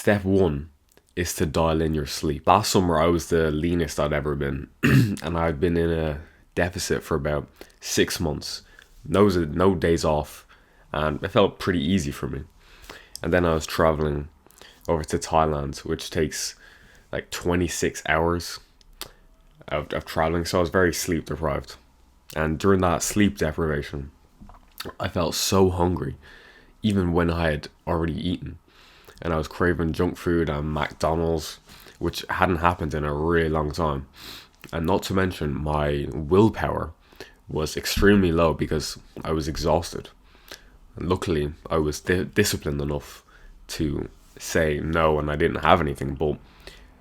step one is to dial in your sleep. Last summer, I was the leanest I'd ever been, and I'd been in a deficit for about 6 months. No days off, and it felt pretty easy for me. And then I was traveling over to Thailand, which takes like 26 hours of traveling, so I was very sleep deprived. And during that sleep deprivation, I felt so hungry, even when I had already eaten. And I was craving junk food and McDonald's, which hadn't happened in a really long time. And not to mention, my willpower was extremely low because I was exhausted. And luckily, I was disciplined enough to say no, and I didn't have anything, but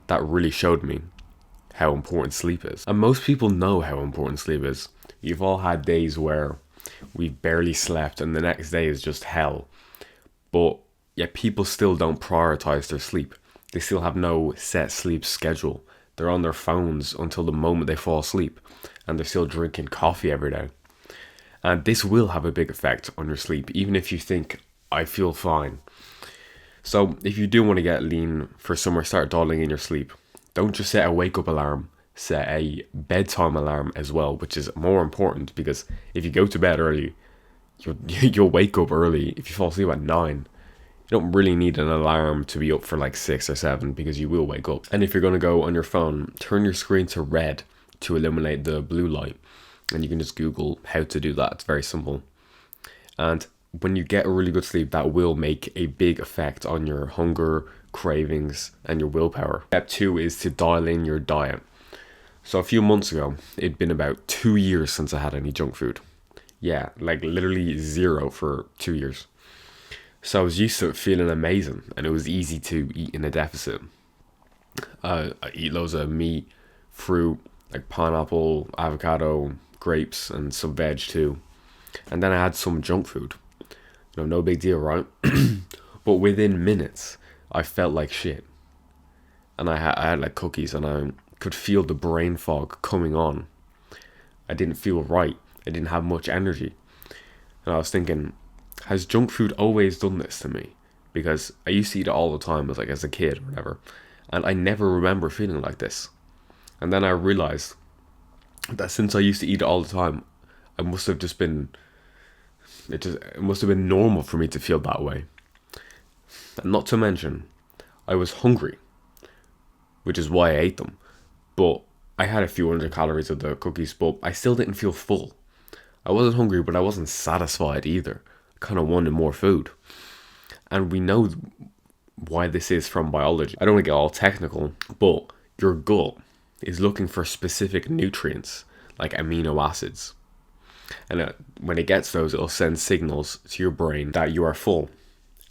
that really showed me how important sleep is. And most people know how important sleep is. You've all had days where we've barely slept and the next day is just hell. But yet people still don't prioritize their sleep. They still have no set sleep schedule. They're on their phones until the moment they fall asleep, and they're still drinking coffee every day. And this will have a big effect on your sleep, even if you think, I feel fine. So if you do want to get lean for summer, start dialing in your sleep. Don't just set a wake up alarm, set a bedtime alarm as well, which is more important, because if you go to bed early, you'll wake up early. If you fall asleep at 9, you don't really need an alarm to be up for like 6 or 7, because you will wake up. And if you're going to go on your phone, turn your screen to red to eliminate the blue light. And you can just Google how to do that. It's very simple. And when you get a really good sleep, that will make a big effect on your hunger, cravings, and your willpower. Step 2 is to dial in your diet. So a few months ago, it'd been about 2 years since I had any junk food. Yeah, like literally 0 for 2 years. So I was used to it feeling amazing, and it was easy to eat in a deficit. I eat loads of meat, fruit, like pineapple, avocado, grapes, and some veg too. And then I had some junk food. No big deal, right? But within minutes, I felt like shit. And I had like cookies, and I could feel the brain fog coming on. I didn't feel right. I didn't have much energy. And I was thinking, has junk food always done this to me? Because I used to eat it all the time as a kid or whatever. And I never remember feeling like this. And then I realized that since I used to eat it all the time, I must have just been, it must have been normal for me to feel that way. And not to mention, I was hungry, which is why I ate them. But I had a few hundred calories of the cookies, but I still didn't feel full. I wasn't hungry, but I wasn't satisfied either. I kind of wanted more food. And we know why this is from biology. I don't want to get all technical, but your gut is looking for specific nutrients, like amino acids. And when it gets those, it'll send signals to your brain that you are full.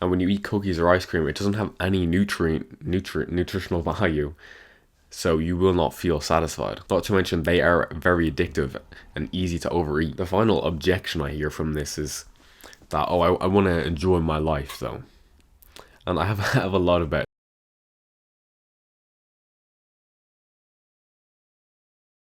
And when you eat cookies or ice cream, it doesn't have any nutritional value, so you will not feel satisfied. Not to mention, they are very addictive and easy to overeat. The final objection I hear from this is that, I want to enjoy my life though. And I have a lot about